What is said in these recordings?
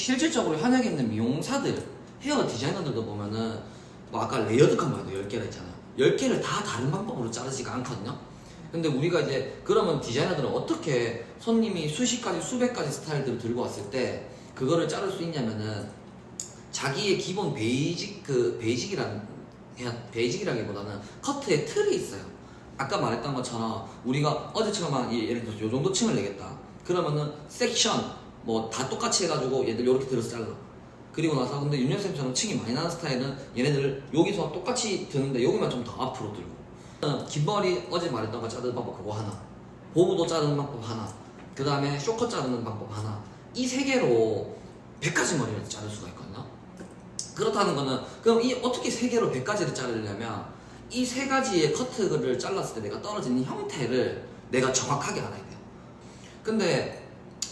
실질적으로 현역에 있는 미용사들, 헤어 디자이너들도 보면은 뭐 아까 레이어드 컷만 해도 10개가 있잖아요. 10개를 다 다른 방법으로 자르지가 않거든요. 근데 우리가 이제 그러면 디자이너들은 어떻게 손님이 수십 가지 수백 가지 스타일들을 들고 왔을 때 그거를 자를 수 있냐면은 자기의 기본 베이직이라기보다는 커트의 틀이 있어요. 아까 말했던 것처럼 우리가 어제처럼 예를 들어서 요 정도 층을 내겠다. 그러면은 섹션 뭐 다 똑같이 해가지고 얘들 요렇게 들어서 잘라. 그리고 나서 근데 윤현쌤처럼 층이 많이 나는 스타일은 얘네들 여기서 똑같이 드는데 여기만 좀 더 앞으로 들고. 긴 머리 어제 말했던 거 자르는 방법 그거 하나, 보부도 자르는 방법 하나, 그 다음에 쇼컷 자르는 방법 하나, 이 세 개로 100가지 머리를 자를 수가 있거든요. 그렇다는 거는 그럼 이 어떻게 세 개로 100가지를 자르려면 이 세 가지의 커트를 잘랐을 때 내가 떨어지는 형태를 내가 정확하게 알아야 돼요. 근데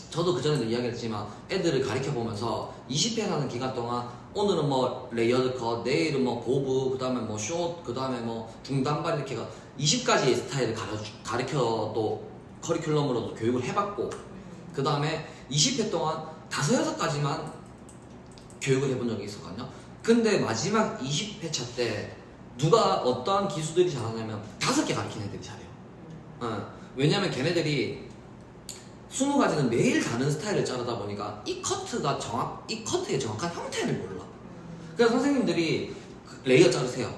저도 그전에도 이야기했지만 애들을 가르쳐 보면서 20회 하는 기간 동안 오늘은 뭐 레이어드 컷, 내일은 뭐 보브, 그 다음에 뭐 숏, 그 다음에 뭐 중단발 이렇게 20가지의 스타일을 가르쳐도 커리큘럼으로도 교육을 해봤고, 그 다음에 20회 동안 5-6가지만 교육을 해본 적이 있었거든요. 근데 마지막 20회차 때 누가 어떠한 기수들이 잘하냐면 5개 가르치는 애들이 잘해요. 왜냐면 걔네들이 20가지는 매일 다른 스타일을 자르다 보니까 이 커트의 정확한 형태를 몰라. 그래서 선생님들이 레이어 자르세요,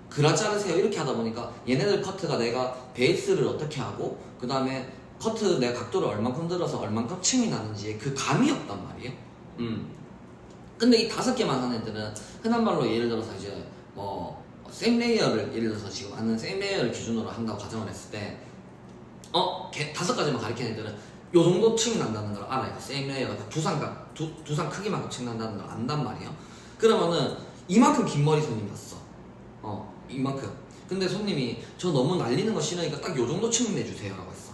그라 자르세요 이렇게 하다 보니까 얘네들 커트가 내가 베이스를 어떻게 하고 그 다음에 커트 내가 각도를 얼만큼 들어서 얼만큼 층이 나는지 그 감이 없단 말이에요. 근데 이 5개만 하는 애들은 흔한 말로 예를 들어서 이제 뭐 생 레이어를 예를 들어서 지금 하는 생 레이어를 기준으로 한다고 가정을 했을 때 5가지만 가르치는 애들은 요 정도 층이 난다는 걸 알아요. 생 레이어가 두상 크기만큼 층 난다는 걸 안단 말이에요. 그러면은 이만큼 긴 머리 손님이 왔어. 이만큼. 근데 손님이 저 너무 날리는 거 싫으니까 딱 요 정도 층 내주세요 라고 했어.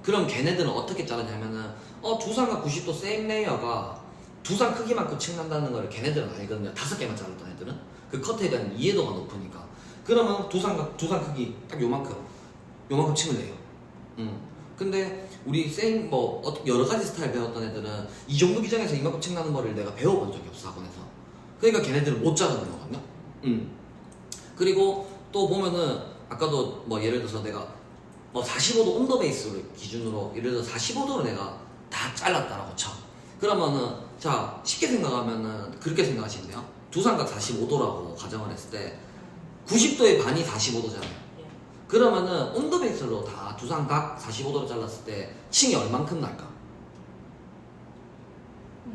그럼 걔네들은 어떻게 자르냐면은 두상과 90도 생 레이어가 두상 크기만큼 층 난다는 걸 걔네들은 알거든요. 5개만 자랐던 애들은 그 커트에 대한 이해도가 높으니까. 그러면 두상 크기 딱 요만큼 층을 내요. 근데 우리 여러 가지 스타일 배웠던 애들은 이 정도 기장에서 이만큼 층 나는 거를 내가 배워본 적이 없어, 학원에서. 그러니까 걔네들은 못 자르는 거거든요. 그리고 또 보면은 아까도 뭐 예를 들어서 내가 뭐 45도 온더 베이스를 기준으로 예를 들어서 45도로 내가 다 잘랐다라고 쳐. 그러면은 자 쉽게 생각하면은 그렇게 생각하시면 돼요. 두상각 45도라고 가정을 했을 때 90도의 반이 45도잖아요. 그러면은 온더 베이스로 다 두상각 45도로 잘랐을 때 층이 얼만큼 날까?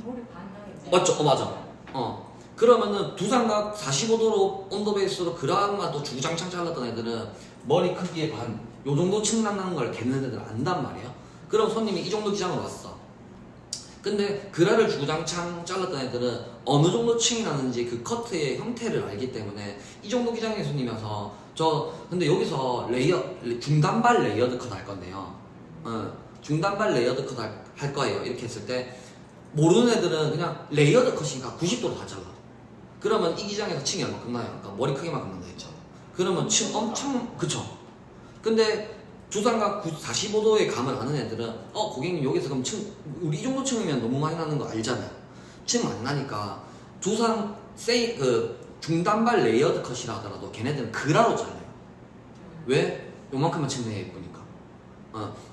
머리 반나겠지. 맞죠? 맞아. 그러면은 두상각 45도로 온더 베이스로 그라마 또 주구장창 잘랐던 애들은 머리 크기의 반, 요 정도 층 난다는 걸 걔네들은 안단 말이에요. 그럼 손님이 이 정도 기장으로 왔어. 근데 그라를 주구장창 잘랐던 애들은 어느 정도 층이 나는지 그 커트의 형태를 알기 때문에 이 정도 기장의 손님이어서 근데 여기서 중단발 레이어드 컷 할 건데요. 중단발 레이어드 컷 할 거예요. 이렇게 했을 때 모르는 애들은 그냥 레이어드 컷이니까 90도로 다 잘라. 그러면 이 기장에서 층이 얼마큼 나요? 그러니까 머리 크기만큼 난다 했죠. 그러면 층 엄청 그쵸. 근데 두상각 45도의 감을 아는 애들은 고객님 여기서 그럼 우리 이 정도 층이면 너무 많이 나는 거 알잖아요. 층 많이 나니까 중단발 레이어드 컷이라 하더라도 걔네들은 그라로 잘라요. 왜? 요만큼만 층 내야 예쁘니까.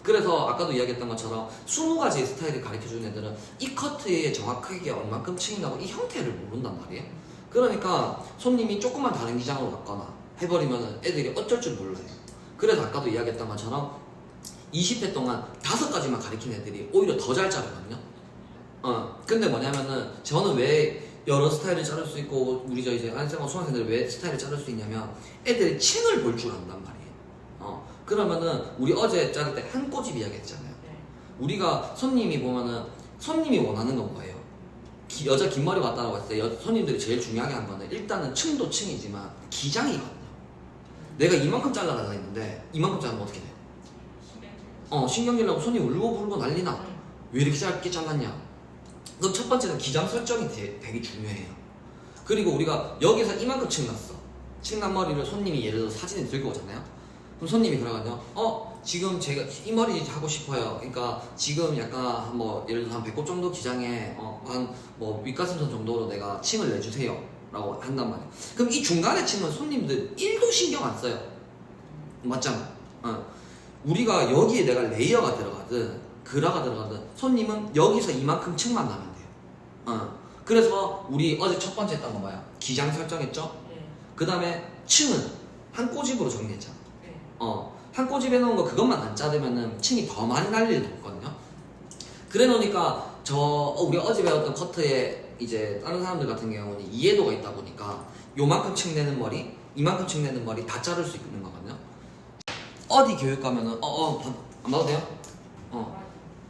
그래서 아까도 이야기했던 것처럼 20가지의 스타일을 가르쳐주는 애들은 이 커트에 정확하게 얼만큼 층이 나고 이 형태를 모른단 말이에요. 그러니까 손님이 조금만 다른 기장으로 왔거나 해버리면 애들이 어쩔 줄 몰라요. 그래서 아까도 이야기했던 것처럼 20회 동안 5가지만 가르친 애들이 오히려 더 잘 자르거든요. 근데 뭐냐면은 저는 왜 여러 스타일을 자를 수 있고 우리 이제 안생과 수강생들이 왜 스타일을 자를 수 있냐면 애들이 층을 볼 줄 안단 말이에요. 그러면은 우리 어제 자를 때 한 꼬집 이야기했잖아요. 우리가 손님이 보면은 손님이 원하는 건 뭐예요? 여자 긴 머리 왔다라고 했을 때 손님들이 제일 중요하게 한 거는 일단은 층도 층이지만 기장이거든요. 내가 이만큼 잘라달라 했는데 이만큼 자르면 어떻게 돼? 신경질나고 손이 울고불고 난리나. 왜 이렇게 짧게 잘랐냐? 그럼 첫 번째는 기장 설정이 되게 중요해요. 그리고 우리가 여기서 이만큼 층 났어. 층 난 머리를 손님이 예를 들어 사진을 들고 오잖아요. 그럼 손님이 그러거든요. 지금 제가 이 머리 하고 싶어요. 그러니까 지금 약간 뭐 예를 들어서 한 배꼽 정도 기장에 한 뭐 윗가슴선 정도로 내가 층을 내주세요 라고 한단 말이야. 그럼 이 중간에 층은 손님들 1도 신경 안 써요. 맞잖아. 우리가 여기에 내가 레이어가 들어가든 그라가 들어가든 손님은 여기서 이만큼 층만 나면 돼요. 그래서 우리 어제 첫 번째 했던 거 뭐야? 기장 설정했죠? 네. 그 다음에 층은 한 꼬집으로 정리했잖아. 네. 한 꼬집에 놓은 거 그것만 안 자르면은 층이 더 많이 날 일도 없거든요. 그래 놓으니까 우리가 어제 배웠던 커트에 이제 다른 사람들 같은 경우는 이해도가 있다 보니까 요만큼 층 내는 머리, 이만큼 층 내는 머리 다 자를 수 있는 거거든요. 어디 교육 가면은 안 봐도 돼요?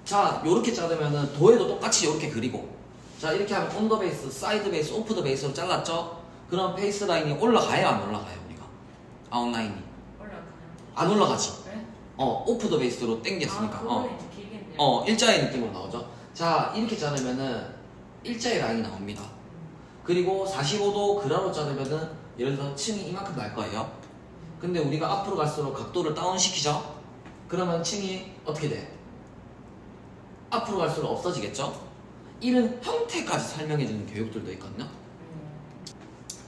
자 요렇게 자르면은 도에도 똑같이 요렇게 그리고 자 이렇게 하면 온더 베이스, 사이드 베이스, 오프 더 베이스로 잘랐죠? 그럼 페이스 라인이 올라가요 안 올라가요 우리가? 아웃라인이 올라가요. 안 올라가지. 네? 오프 더 베이스로 당겼으니까 그거는 이제 길겠네요. 일자의 느낌으로 나오죠. 자 이렇게 자르면은 일자의 라인이 나옵니다. 그리고 45도 그라로 자르면은 예를 들어 층이 이만큼 날 거예요. 근데 우리가 앞으로 갈수록 각도를 다운시키죠. 그러면 층이 어떻게 돼? 앞으로 갈수록 없어지겠죠. 이런 형태까지 설명해주는 교육들도 있거든요.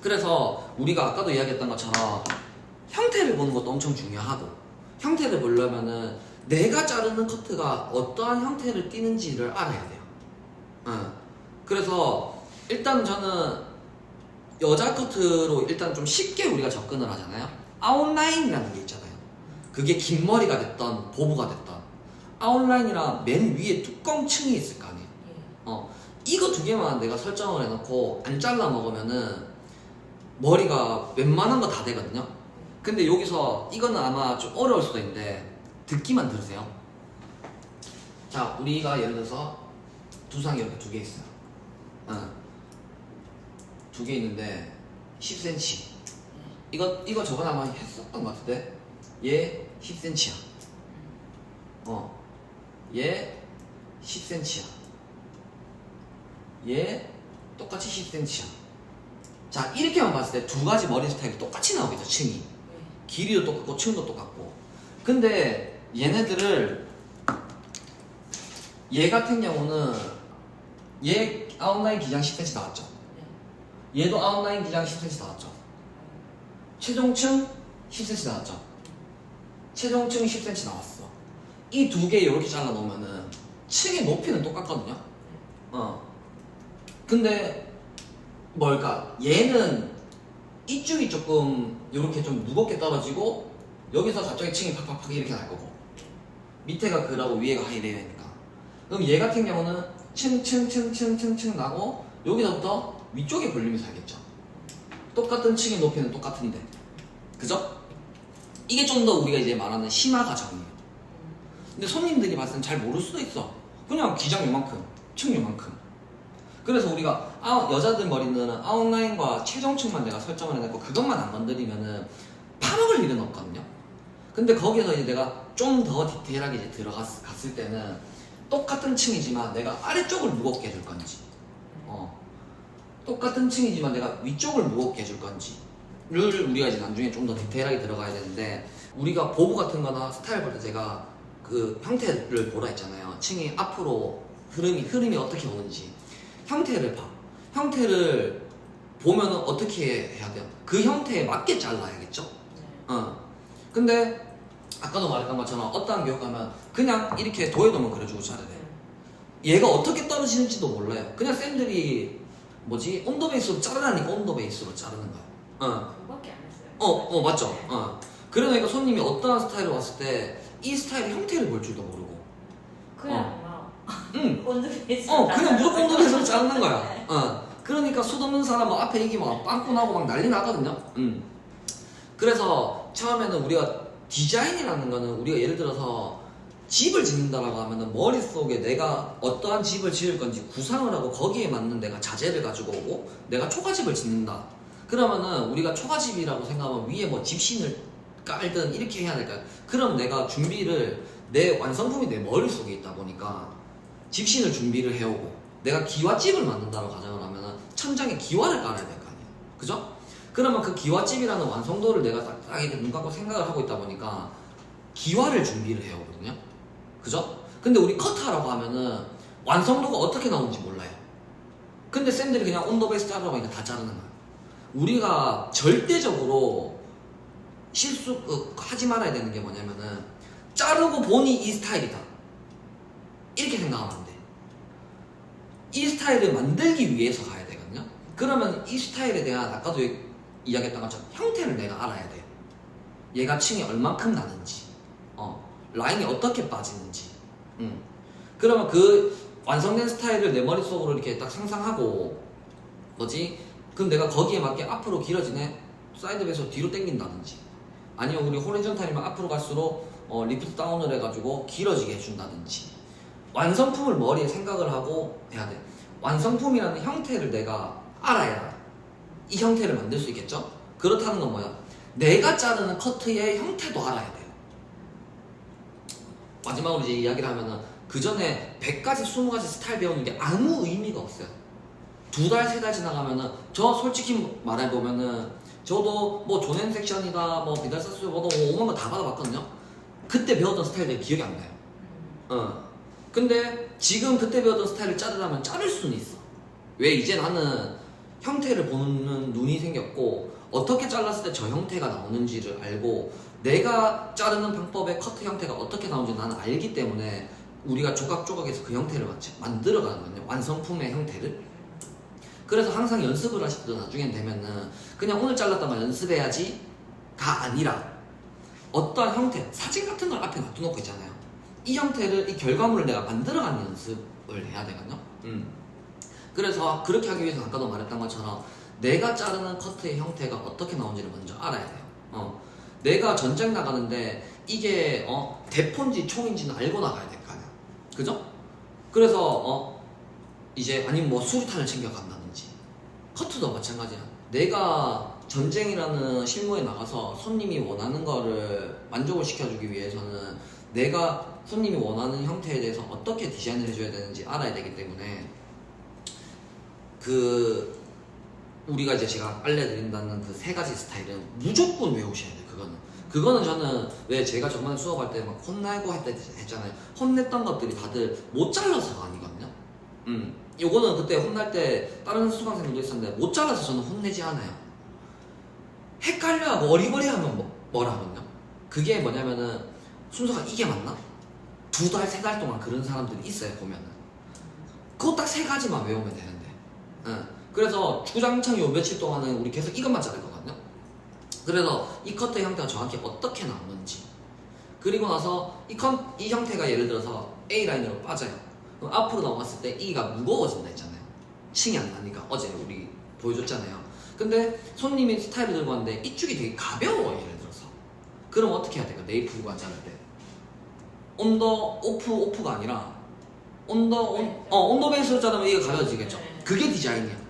그래서 우리가 아까도 이야기했던 것처럼 형태를 보는 것도 엄청 중요하고, 형태를 보려면은 내가 자르는 커트가 어떠한 형태를 띠는지를 알아야 돼요. 그래서 일단 저는 여자 커트로 일단 좀 쉽게 우리가 접근을 하잖아요. 아웃라인이라는 게 있잖아요. 그게 긴 머리가 됐던 보부가 됐던 아웃라인이랑 맨 위에 뚜껑층이 있을 거 아니에요. 이거 두 개만 내가 설정을 해놓고 안 잘라 먹으면은 머리가 웬만한 거 다 되거든요. 근데 여기서 이거는 아마 좀 어려울 수도 있는데 듣기만 들으세요. 자, 우리가 예를 들어서 두상이 이렇게 두 개 있어요. 두 개 있는데 10cm. 이거 저번에 아마 했었던 것 같은데 얘 10cm야. 얘 10cm야. 얘 똑같이 10cm야. 자, 이렇게만 봤을 때 두 가지 머리 스타일이 똑같이 나오겠죠, 층이. 길이도 똑같고 층도 똑같고. 근데 얘네들을 얘 같은 경우는 얘 아웃라인 기장 10cm 나왔죠. 얘도 아웃라인 기장 10cm 나왔죠. 최종층 10cm 나왔죠. 최종층 10cm 나왔어. 이 두 개 이렇게 잘라 놓으면은 층의 높이는 똑같거든요. 근데 뭘까? 얘는 이쪽이 조금 이렇게 좀 무겁게 떨어지고 여기서 갑자기 층이 팍팍팍 이렇게 날 거고 밑에가 그라고 위에가 하이레이니까. 그럼 얘 같은 경우는 층 나고 여기서부터 위쪽에 볼륨이 살겠죠. 똑같은 층의 높이는 똑같은데, 그죠? 이게 좀 더 우리가 이제 말하는 심화 과정이에요. 근데 손님들이 봤을 땐 잘 모를 수도 있어. 그냥 기장 요만큼, 층 요만큼. 그래서 우리가 여자들 머리는 아웃라인과 최종층만 내가 설정을 해놓고 그것만 안 건드리면은 파먹을 일은 없거든요. 근데 거기서 이제 내가 좀 더 디테일하게 이제 들어갔을 때는 똑같은 층이지만 내가 아래쪽을 무겁게 해줄 건지, 똑같은 층이지만 내가 위쪽을 무겁게 해줄 건지를 우리가 이제 나중에 좀 더 디테일하게 들어가야 되는데, 우리가 보부 같은 거나 스타일 볼 때 제가 그 형태를 보라 했잖아요. 층이 앞으로 흐름이 어떻게 오는지 형태를 봐. 형태를 보면은 어떻게 해야 돼요? 그 형태에 맞게 잘라야겠죠? 근데 아까도 말했던 것처럼 어떠한 교육하면 그냥 이렇게 도에도만 그려주고 자르래. 얘가 어떻게 떨어지는지도 몰라요. 그냥 쌤들이 온더 베이스로 자르라니까 온더 베이스로 자르는 거야. 그거밖에 안 했어요. 맞죠? 그러니까 손님이 어떠한 스타일을 왔을 때 이 스타일의 형태를 볼 줄도 모르고 그냥 온드베이스 그냥 무조건 온더 베이스로 자르는 거야. 그러니까 숱 없는 사람은 앞에 이게 막 빵꾸 나고 막 난리 나거든요. 그래서 처음에는 우리가 디자인이라는 거는 우리가 예를 들어서 집을 짓는다라고 하면은 머릿속에 내가 어떠한 집을 지을 건지 구상을 하고 거기에 맞는 내가 자재를 가지고 오고 내가 초가집을 짓는다. 그러면은 우리가 초가집이라고 생각하면 위에 뭐 집신을 깔든 이렇게 해야 될까요? 그럼 내가 준비를 내 완성품이 내 머릿속에 있다 보니까 집신을 준비를 해오고 내가 기와집을 만든다고 가정을 하면은 천장에 기와를 깔아야 될 거 아니에요. 그죠? 그러면 그 기와집이라는 완성도를 내가 딱 눈 감고 생각을 하고 있다 보니까 기와를 준비를 해오거든요. 그죠? 근데 우리 커트하라고 하면은 완성도가 어떻게 나오는지 몰라요. 근데 쌤들이 그냥 온더 베이스 자르라고 하니까 다 자르는 거예요. 우리가 절대적으로 하지 말아야 되는 게 뭐냐면은 자르고 보니 이 스타일이다 이렇게 생각하면 안 돼. 이 스타일을 만들기 위해서 가야 되거든요. 그러면 이 스타일에 대한 아까도 이야기했던 것처럼 형태를 내가 알아야 돼요. 얘가 층이 얼만큼 나는지, 라인이 어떻게 빠지는지. 그러면 그 완성된 스타일을 내 머릿속으로 이렇게 딱 상상하고 그럼 내가 거기에 맞게 앞으로 길어지네 사이드 베이스 뒤로 당긴다든지, 아니면 우리 호리존탈이면 앞으로 갈수록 리프트 다운을 해가지고 길어지게 해준다든지, 완성품을 머리에 생각을 하고 해야 돼. 완성품이라는 형태를 내가 알아야 이 형태를 만들 수 있겠죠? 그렇다는 건 뭐야? 내가 자르는 커트의 형태도 알아야 돼요. 마지막으로 이제 이야기를 하면은 그 전에 100가지, 20가지 스타일 배우는 게 아무 의미가 없어요. 2달, 3달 지나가면은 저 솔직히 말해보면은 저도 뭐 조넨 섹션이다, 뭐 비달사스 뭐 오만 거 다 받아봤거든요. 그때 배웠던 스타일들이 기억이 안 나요. 근데 지금 그때 배웠던 스타일을 자르려면 자를 수는 있어. 왜? 이제 나는 형태를 보는 눈이 생겼고 어떻게 잘랐을 때 저 형태가 나오는지를 알고 내가 자르는 방법의 커트 형태가 어떻게 나오는지 나는 알기 때문에 우리가 조각조각해서 그 형태를 만들어가는 거예요. 완성품의 형태를. 그래서 항상 연습을 하시든 나중엔 되면은 그냥 오늘 잘랐다만 연습해야지가 아니라 어떠한 형태, 사진 같은 걸 앞에 놔두놓고 있잖아요. 이 형태를, 이 결과물을 내가 만들어가는 연습을 해야 되거든요. 그래서 그렇게 하기 위해서 아까도 말했던 것처럼 내가 자르는 커트의 형태가 어떻게 나오는지를 먼저 알아야 돼요. 내가 전쟁 나가는데 이게 대포인지 총인지는 알고 나가야 될 거 아니야. 그죠? 그래서 이제 아니면 뭐 수류탄을 챙겨간다든지, 커트도 마찬가지야. 내가 전쟁이라는 실무에 나가서 손님이 원하는 거를 만족을 시켜주기 위해서는 내가 손님이 원하는 형태에 대해서 어떻게 디자인을 해줘야 되는지 알아야 되기 때문에 우리가 이제 제가 알려드린다는 그 3가지 스타일은 무조건 외우셔야 돼요. 그거는 저는 왜 제가 저번에 수업할 때 막 혼나고 했잖아요. 혼냈던 것들이 다들 못 잘라서가 아니거든요. 요거는 그때 혼날 때 다른 수강생들도 있었는데 못 잘라서 저는 혼내지 않아요. 헷갈려하고 어리버리하면 뭐라 하거든요. 그게 뭐냐면은 순서가 이게 맞나? 2달, 3달 동안 그런 사람들이 있어요. 보면은 그거 딱 3가지만 외우면 되는데. 그래서 주구장창 요 며칠 동안은 우리 계속 이것만 자를 거거든요. 그래서 이 커트의 형태가 정확히 어떻게 나오는지, 그리고 나서 이 형태가 예를 들어서 A라인으로 빠져요. 그럼 앞으로 넘어갔을 때 E가 무거워진다 했잖아요. 층이 안 나니까 어제 우리 보여줬잖아요. 근데 손님이 스타일을 들고 왔는데 이쪽이 되게 가벼워요. 예를 들어서 그럼 어떻게 해야 될까? 네이프 자를 때 온더 오프가 아니라 온더 베이스로 자르면 이게 가벼워지겠죠. 그게 디자인이야.